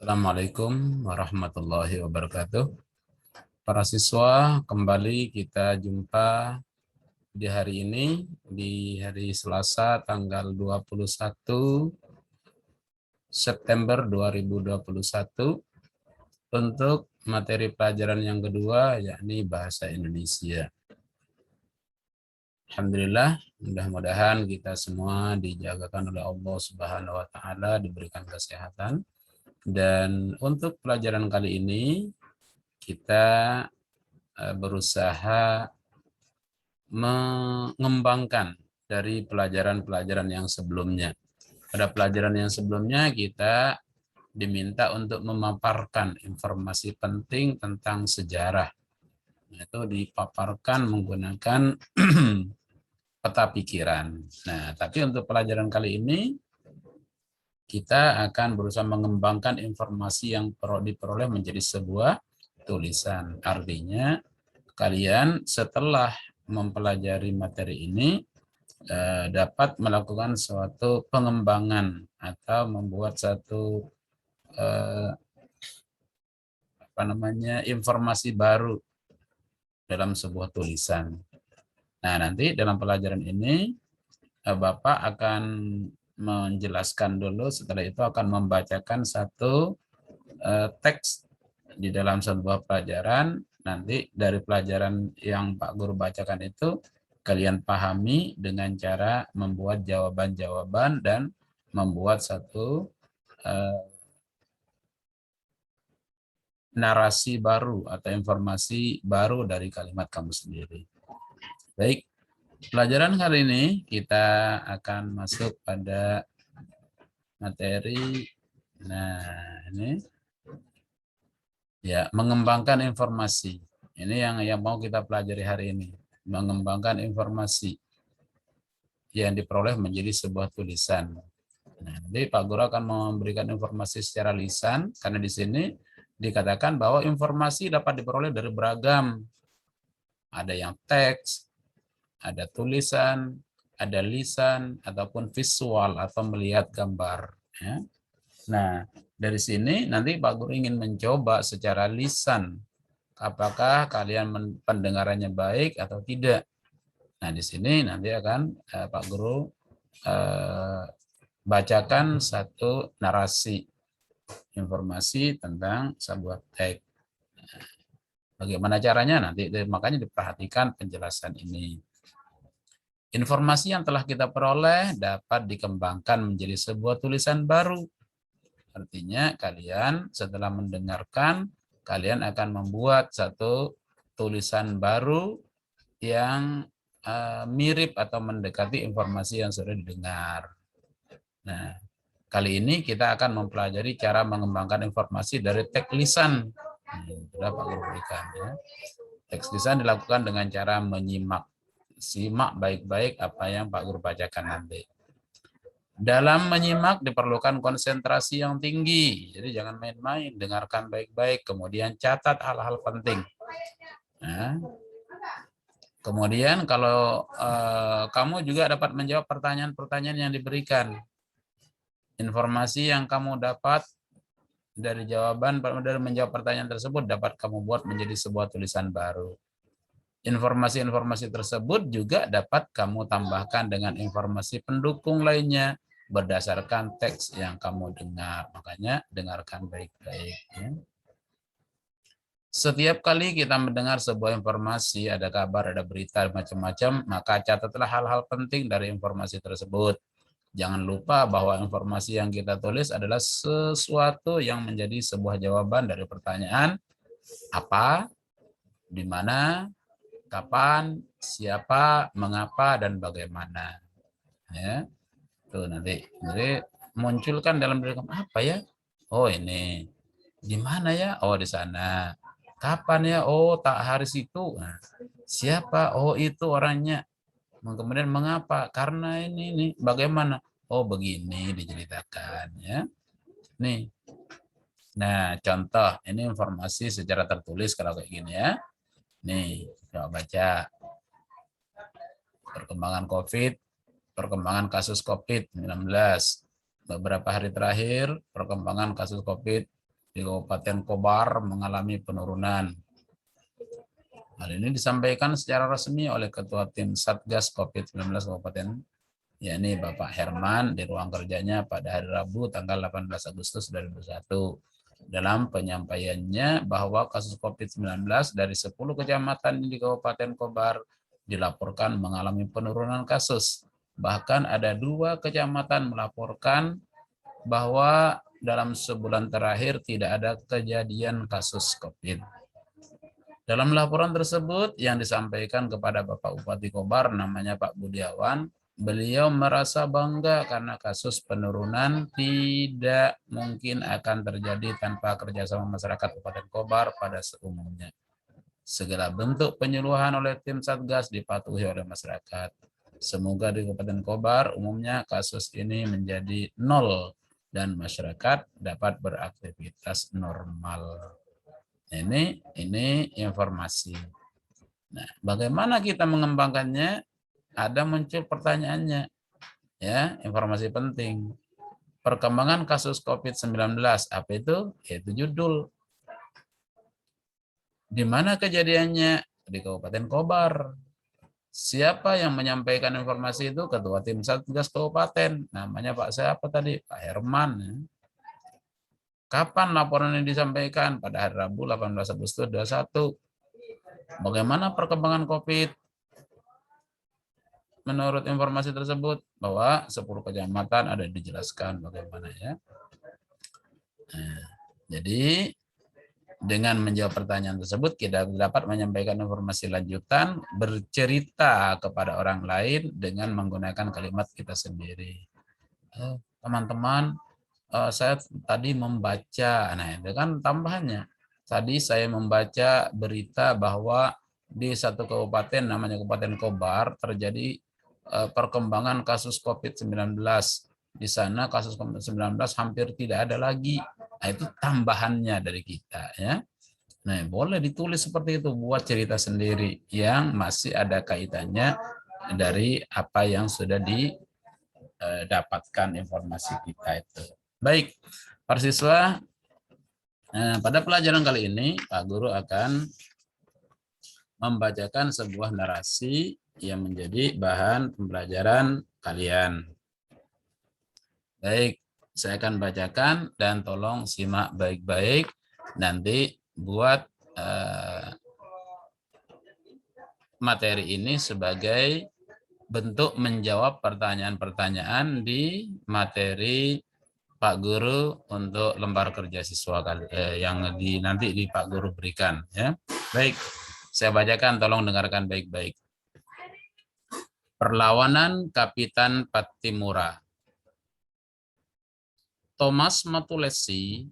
Assalamualaikum warahmatullahi wabarakatuh. Para siswa, kembali kita jumpa di hari ini, di hari Selasa tanggal 21 September 2021 untuk materi pelajaran yang kedua, yakni Bahasa Indonesia. Alhamdulillah, mudah-mudahan kita semua dijagakan oleh Allah Subhanahu wa Ta'ala, diberikan kesehatan. Dan untuk pelajaran kali ini, kita berusaha mengembangkan dari pelajaran-pelajaran yang sebelumnya. Pada pelajaran yang sebelumnya kita diminta untuk memaparkan informasi penting tentang sejarah. Itu dipaparkan menggunakan peta pikiran. Nah, tapi untuk pelajaran kali ini kita akan berusaha mengembangkan informasi yang diperoleh menjadi sebuah tulisan. Artinya kalian setelah mempelajari materi ini dapat melakukan suatu pengembangan atau membuat satu informasi baru dalam sebuah tulisan. Nah, nanti dalam pelajaran ini Bapak akan menjelaskan dulu, setelah itu akan membacakan satu teks di dalam sebuah pelajaran. Nanti dari pelajaran yang Pak Guru bacakan itu kalian pahami dengan cara membuat jawaban-jawaban dan membuat satu narasi baru atau informasi baru dari kalimat kamu sendiri. Baik, pelajaran kali ini kita akan masuk pada materi. Nah, ini ya, mengembangkan informasi. Ini yang mau kita pelajari hari ini. Mengembangkan informasi yang diperoleh menjadi sebuah tulisan. Nah, nanti Pak Guru akan memberikan informasi secara lisan, karena di sini dikatakan bahwa informasi dapat diperoleh dari beragam. Ada yang teks, ada tulisan, ada lisan, ataupun visual atau melihat gambar. Ya. Nah, dari sini nanti Pak Guru ingin mencoba secara lisan, apakah kalian pendengarannya baik atau tidak. Nah, di sini nanti akan Pak Guru bacakan satu narasi informasi tentang sebuah teks. Bagaimana caranya nanti, makanya diperhatikan penjelasan ini. Informasi yang telah kita peroleh dapat dikembangkan menjadi sebuah tulisan baru. Artinya kalian setelah mendengarkan, kalian akan membuat satu tulisan baru yang mirip atau mendekati informasi yang sudah didengar. Nah, kali ini kita akan mempelajari cara mengembangkan informasi dari teks lisan. Sudah Pak Guru berikan ya. Teks lisan dilakukan dengan cara menyimak. Simak baik-baik apa yang Pak Guru bacakan nanti. Dalam menyimak diperlukan konsentrasi yang tinggi. Jadi jangan main-main, dengarkan baik-baik, kemudian catat hal-hal penting. Nah, kemudian kalau kamu juga dapat menjawab pertanyaan-pertanyaan yang diberikan. Informasi yang kamu dapat dari menjawab pertanyaan tersebut dapat kamu buat menjadi sebuah tulisan baru. Informasi-informasi tersebut juga dapat kamu tambahkan dengan informasi pendukung lainnya berdasarkan teks yang kamu dengar. Makanya dengarkan baik-baik. Ya. Setiap kali kita mendengar sebuah informasi, ada kabar, ada berita, macam-macam, maka catatlah hal-hal penting dari informasi tersebut. Jangan lupa bahwa informasi yang kita tulis adalah sesuatu yang menjadi sebuah jawaban dari pertanyaan apa, di mana, kapan, siapa, mengapa, dan bagaimana. Ya, tuh nanti munculkan dalam diri kamu apa ya? Oh ini. Di mana ya? Oh di sana. Kapan ya? Oh tak hari situ. Nah, siapa? Oh itu orangnya. Kemudian mengapa? Karena ini. Bagaimana? Oh begini diceritakan ya. Nih. Nah contoh ini informasi secara tertulis kalau kayak gini ya. Nih coba baca. Perkembangan COVID, perkembangan kasus COVID-19. Beberapa hari terakhir perkembangan kasus COVID di Kabupaten Kobar mengalami penurunan. Hal ini disampaikan secara resmi oleh Ketua Tim Satgas COVID-19 Kabupaten, yakni Bapak Herman, di ruang kerjanya pada hari Rabu tanggal 18 Agustus 2021. Dalam penyampaiannya bahwa kasus COVID-19 dari 10 kecamatan di Kabupaten Kobar dilaporkan mengalami penurunan kasus. Bahkan ada 2 kecamatan melaporkan bahwa dalam sebulan terakhir tidak ada kejadian kasus COVID. Dalam laporan tersebut yang disampaikan kepada Bapak Bupati Kobar, namanya Pak Budiawan, beliau merasa bangga karena kasus penurunan tidak mungkin akan terjadi tanpa kerjasama masyarakat Kabupaten Kobar pada seumumnya. Segala bentuk penyuluhan oleh tim Satgas dipatuhi oleh masyarakat. Semoga di Kabupaten Kobar umumnya kasus ini menjadi 0 dan masyarakat dapat beraktivitas normal. Ini informasi. Nah, bagaimana kita mengembangkannya? Ada muncul pertanyaannya, ya, informasi penting. Perkembangan kasus COVID-19, apa itu? Yaitu judul. Di mana kejadiannya? Di Kabupaten Kobar. Siapa yang menyampaikan informasi itu? Ketua Tim Satgas Kabupaten. Namanya Pak siapa tadi? Pak Herman. Kapan laporan ini disampaikan? Pada hari Rabu 18 Agustus 2021. Bagaimana perkembangan COVID? Menurut informasi tersebut bahwa 10 kecamatan ada dijelaskan bagaimana, ya. Nah, jadi dengan menjawab pertanyaan tersebut kita dapat menyampaikan informasi lanjutan, bercerita kepada orang lain dengan menggunakan kalimat kita sendiri. Teman-teman, saya tadi membaca, nah itu kan tambahannya. Tadi saya membaca berita bahwa di satu kabupaten namanya Kabupaten Kobar terjadi perkembangan kasus COVID-19. Di sana kasus COVID-19 hampir tidak ada lagi. Nah, itu tambahannya dari kita, ya. Nah, boleh ditulis seperti itu, buat cerita sendiri yang masih ada kaitannya dari apa yang sudah didapatkan informasi kita itu. Baik, para siswa, pada pelajaran kali ini Pak Guru akan membacakan sebuah narasi yang menjadi bahan pembelajaran kalian. Baik, saya akan bacakan dan tolong simak baik-baik. Nanti buat materi ini sebagai bentuk menjawab pertanyaan-pertanyaan di materi Pak Guru untuk lembar kerja siswa yang nanti di Pak Guru berikan, ya. Baik, saya bacakan, tolong dengarkan baik-baik. Perlawanan Kapitan Pattimura. Thomas Matulesi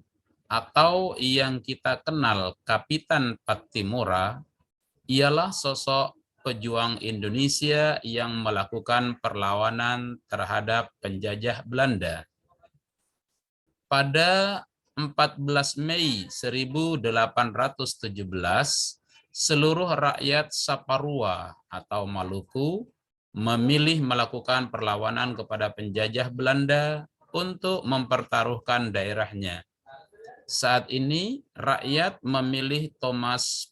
atau yang kita kenal Kapitan Pattimura ialah sosok pejuang Indonesia yang melakukan perlawanan terhadap penjajah Belanda. Pada 14 Mei 1817, seluruh rakyat Saparua atau Maluku memilih melakukan perlawanan kepada penjajah Belanda untuk mempertaruhkan daerahnya. Saat ini rakyat memilih Thomas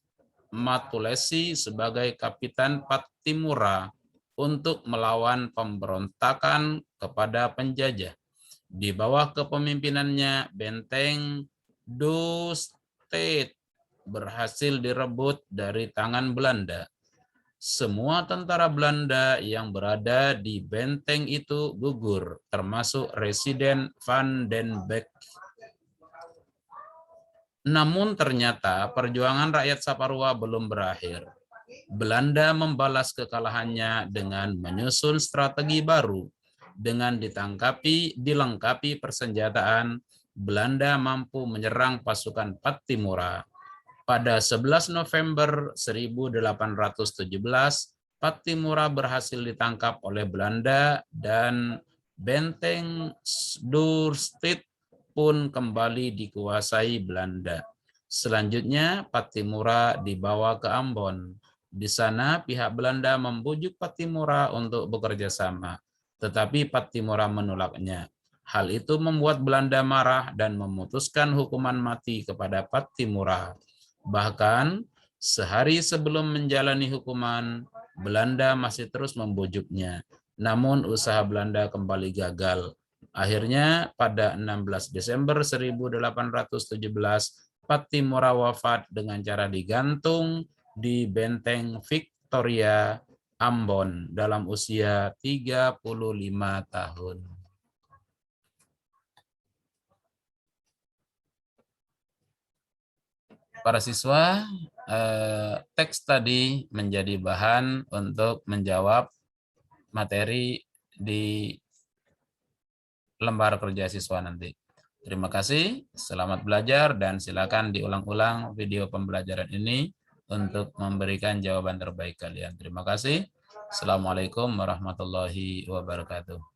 Matulesi sebagai Kapitan Pattimura untuk melawan pemberontakan kepada penjajah. Di bawah kepemimpinannya, benteng Doorstedt berhasil direbut dari tangan Belanda. Semua tentara Belanda yang berada di benteng itu gugur, termasuk Residen Van den Beek. Namun ternyata perjuangan rakyat Saparua belum berakhir. Belanda membalas kekalahannya dengan menyusun strategi baru. Dengan dilengkapi persenjataan, Belanda mampu menyerang pasukan Pattimura. Pada 11 November 1817, Pattimura berhasil ditangkap oleh Belanda dan benteng Doorstedt pun kembali dikuasai Belanda. Selanjutnya, Pattimura dibawa ke Ambon. Di sana, pihak Belanda membujuk Pattimura untuk bekerja sama. Tetapi Pattimura menolaknya. Hal itu membuat Belanda marah dan memutuskan hukuman mati kepada Pattimura. Bahkan sehari sebelum menjalani hukuman, Belanda masih terus membujuknya. Namun usaha Belanda kembali gagal. Akhirnya pada 16 Desember 1817, Pattimura wafat dengan cara digantung di benteng Victoria, Ambon dalam usia 35 tahun. Para siswa, teks tadi menjadi bahan untuk menjawab materi di lembar kerja siswa nanti. Terima kasih, selamat belajar, dan silakan diulang-ulang video pembelajaran ini untuk memberikan jawaban terbaik kalian. Terima kasih. Assalamualaikum warahmatullahi wabarakatuh.